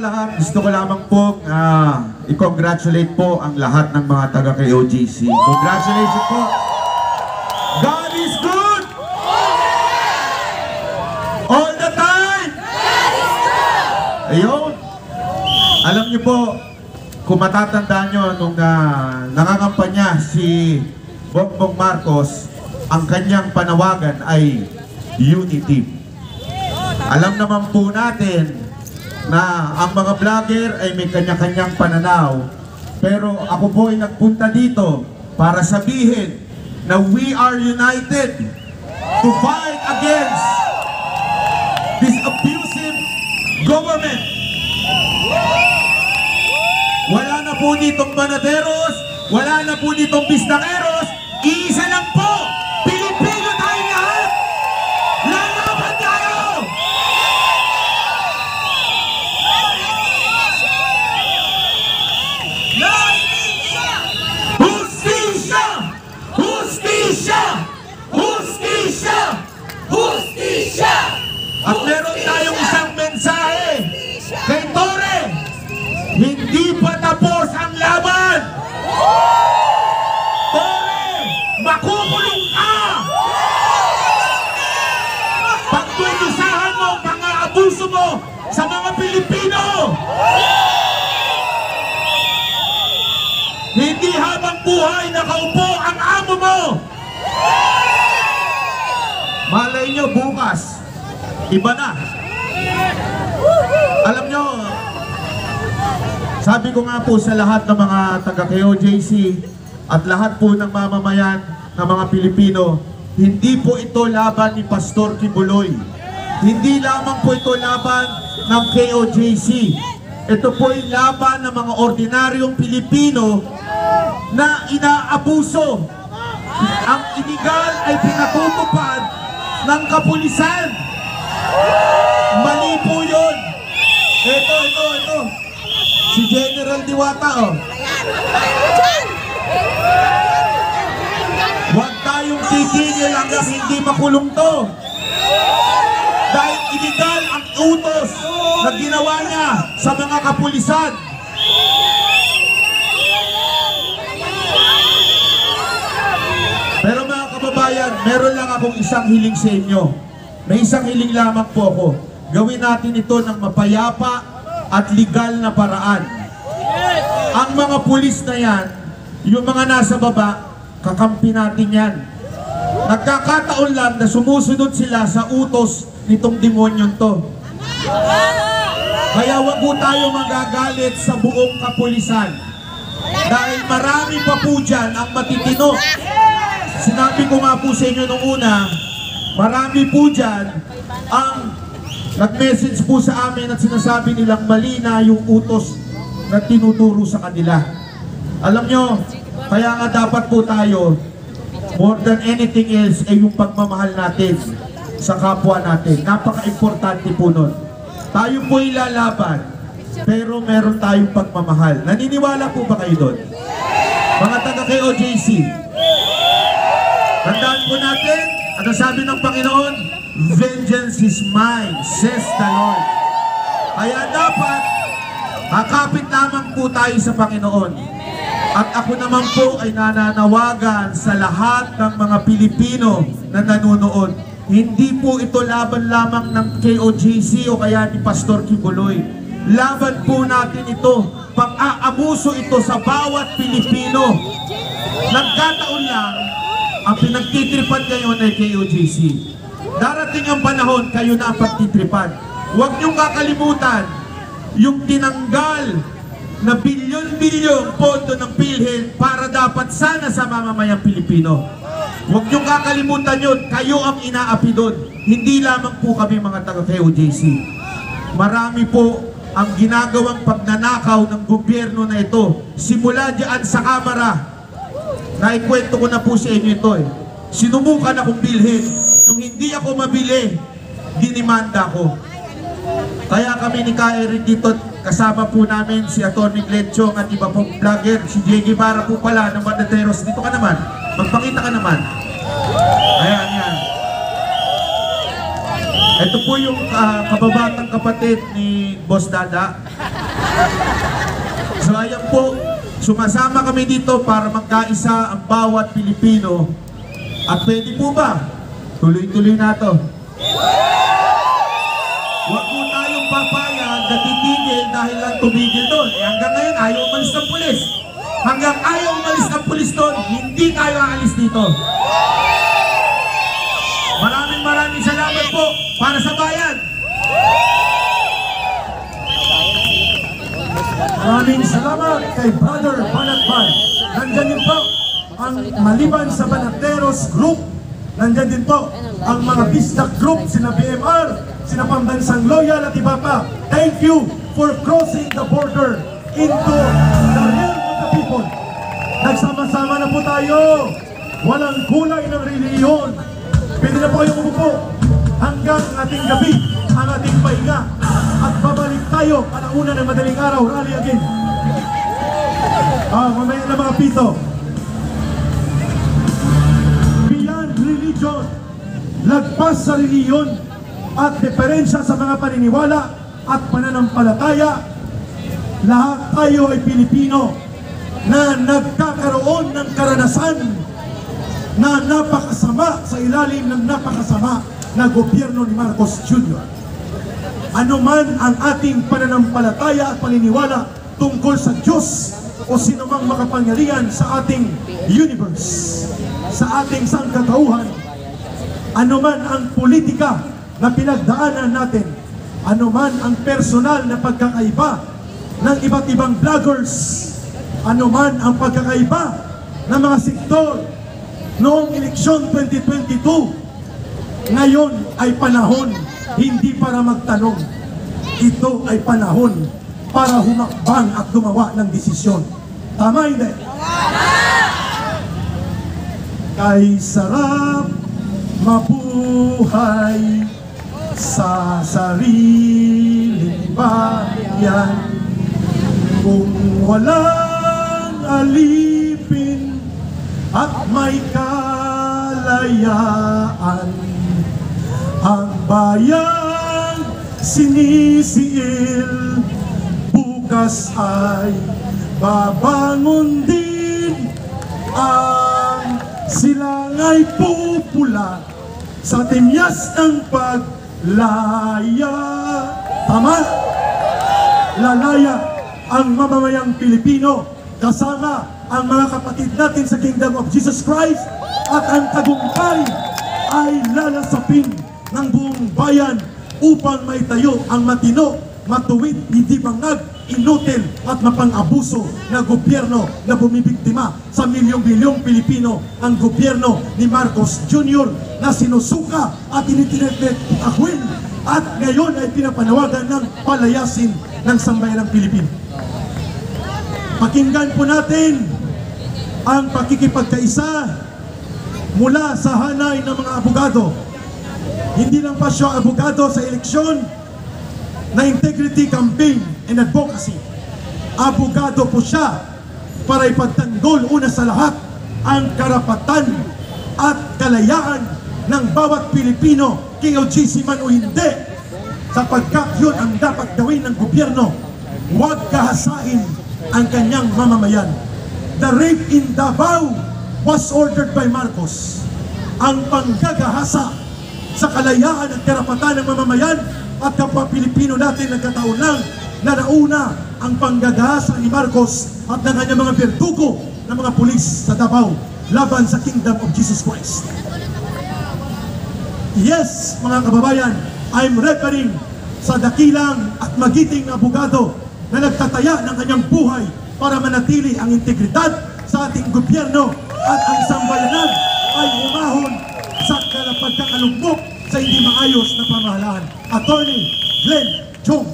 lahat, gusto ko lamang po i-congratulate po ang lahat ng mga taga KOJC. Congratulations po! God is good! All the time! God is good! Ayun! Alam niyo po, kung matatandaan nyo, nung nangangampanya si Bongbong Marcos, ang kanyang panawagan ay unity. Alam naman po natin na ang mga vlogger ay may kanya-kanyang pananaw, pero ako po ay nagpunta dito para sabihin na we are united to fight against this abusive government. Wala na po ditong banaderos, wala na po ditong bistakeros, iisa lang po, Pilipino tayo lahat! Lalaban tayo! Hustisya! Hustisya! Hustisya! Hustisya! At meron tayong isang mensahe kay Tore. Hindi pa tapos ang laban. Tore, makukulong ka. Pagdudusahan mo ang mga abuso mo sa mga Pilipino. Hindi habang buhay nakaupo ang amo mo. Malay nyo bukas, iba na. Alam nyo, sabi ko nga po sa lahat ng mga taga-KOJC at lahat po ng mamamayan ng mga Pilipino, hindi po ito laban ni Pastor Kibuloy. Hindi lamang po ito laban ng KOJC. Ito po ay laban ng mga ordinaryong Pilipino na inaabuso. Ang iligal ay pinatutupad ng kapulisan. Mali po yun. Ito. Si General Diwata, oh. Huwag tayong titigil hanggang hindi makulong to. Dahil iligal ang utos na ginawa niya sa mga kapulisan. Pero mga kababayan, meron lang akong isang hiling sa inyo. May isang hiling lamang po ako. Gawin natin ito ng mapayapa at legal na paraan. Ang mga pulis na yan, yung mga nasa baba, kakampi natin yan. Nagkakataon lang na sumusunod sila sa utos nitong demonyon to. Kaya wag po tayo magagalit sa buong kapulisan. Dahil marami pa po dyan ang matitino. Sinabi ko nga po sa inyo nung una, marami po dyan ang nag-message po sa amin at sinasabi nilang mali na yung utos na tinuturo sa kanila. Alam nyo, kaya nga dapat po tayo, more than anything else, ay yung pagmamahal natin sa kapwa natin. Napaka-importante po nun. Tayo po ilalaban, pero meron tayong pagmamahal. Naniniwala po ba kayo doon? Mga taga-KOJC, tandaan po natin, ano sabi ng Panginoon? Vengeance is mine, says the Lord. Kaya dapat, kakapit lamang po tayo sa Panginoon. At ako naman po ay nananawagan sa lahat ng mga Pilipino na nanonood. Hindi po ito laban lamang ng KOJC o kaya ni Pastor Kibuloy. Laban po natin ito. Pang-aabuso ito sa bawat Pilipino. Nagkataon lang, ang pinagtitripan ngayon ay KOJC. Darating ang panahon, kayo na ang pagtitripan. Huwag niyong kakalimutan yung tinanggal na bilyon-bilyong pondo ng PhilHealth para dapat sana sa mamamayang Pilipino. Huwag niyong kakalimutan yun, kayo ang inaapi doon. Hindi lamang po kami mga taga-KOJC. Marami po ang ginagawang pagnanakaw ng gobyerno na ito. Simula dyan sa kamera, naikwento ko na po sa inyo ito eh. Sinumukan akong bilhin. Nung hindi ako mabili, dinimanda ko. Kaya kami ni Ka-Eric dito, kasama po namin si Atty. Glenchong at iba pong vlogger. Si J.G. Bara po pala ng Bandateros. Dito ka naman. Magpakita ka naman. Ayan, yan. Ito po yung kababatang kapatid ni Boss Dada. So ayan po, sumasama kami dito para magkaisa ang bawat Pilipino. At pwede po ba? Tuloy-tuloy na to. Huwag po tayong papayag na titigil dahil lang tumigil doon. Hanggang ngayon ayaw umalis ng pulis. Hanggang ayaw umalis ng pulis doon, hindi tayo aalis dito. Maraming salamat po para sa bayan. Maraming salamat kay Brother Banatbay. Nandyan din po ang maliban sa Banateros Group. Nandyan din po ang mga Bisdak Group, sina BMR, sina Pambansang Loyal at iba pa. Thank you for crossing the border into the realm of the people. Nagsama-sama na po tayo. Walang kulay ng reliyon. Pwede na po kayong umupo hanggang ating gabi, ang ating pahinga. At babalik tayo alauna ng madaling araw, rally again. Mamaya na mga pito. Beyond religion, lagpas sa reliyon at diferensya sa mga paniniwala at pananampalataya, lahat tayo ay Pilipino na nagkakaroon ng karanasan na napakasama sa ilalim ng napakasama na gobyerno ni Marcos Jr. Ano man ang ating pananampalataya at paniniwala tungkol sa Diyos o sinumang makapangyarihan sa ating universe, sa ating sangkatauhan, ano man ang politika na pinagdaanan natin, ano man ang personal na pagkakaiba ng iba't ibang vloggers, ano man ang pagkakaiba ng mga sektor noong eleksyon 2022, ngayon ay panahon hindi para magtanong. Ito ay panahon para humakbang at gumawa ng desisyon. Tama hindi? Kay sarap mabuhay sa sariling bayan kung walang alipin at may kalayaan. Ang bayang sinisiil bukas ay babangon din. Ang silangay pupula sa timyas ng paglaya. Tama? Lalaya ang mamamayang Pilipino kasama ang mga kapatid natin sa Kingdom of Jesus Christ, at ang tagumpay ay lalasapin ng buong bayan upang maitayo ang matino, matuwid, hindi bangag, inutil at mapang-abuso na gobyerno na bumibiktima sa milyong-milyong Pilipino, ang gobyerno ni Marcos Jr. na sinusuka at initinatakwil at ngayon ay pinapanawagan ng palayasin ng sambayanang Pilipino. Pakinggan po natin ang pakikipagkaisa mula sa hanay ng mga abogado. Hindi lang pa siya abogado sa eleksyon na integrity campaign and advocacy. Abogado po siya para ipagtanggol una sa lahat ang karapatan at kalayaan ng bawat Pilipino, KOGC man o hindi, sapagkat yun ang dapat gawin ng gobyerno. Huwag kahasain ang kanyang mamamayan. The rape in Davao was ordered by Marcos. Ang panggagahasa sa kalayaan at karapatan ng mamamayan at kapwa Pilipino natin nagkataon lang na nauna ang panggagahasa ni Marcos at ng kanyang mga berdugo ng mga pulis sa Davao laban sa Kingdom of Jesus Christ. Yes, mga kababayan, I'm referring sa dakilang at magiting na abogado na nagtataya ng kanyang buhay para manatili ang integridad sa ating gobyerno at ang sambayanan ay umahon sa pagkakalugmok sa hindi maayos na pamahalaan. Attorney Glenn Chong.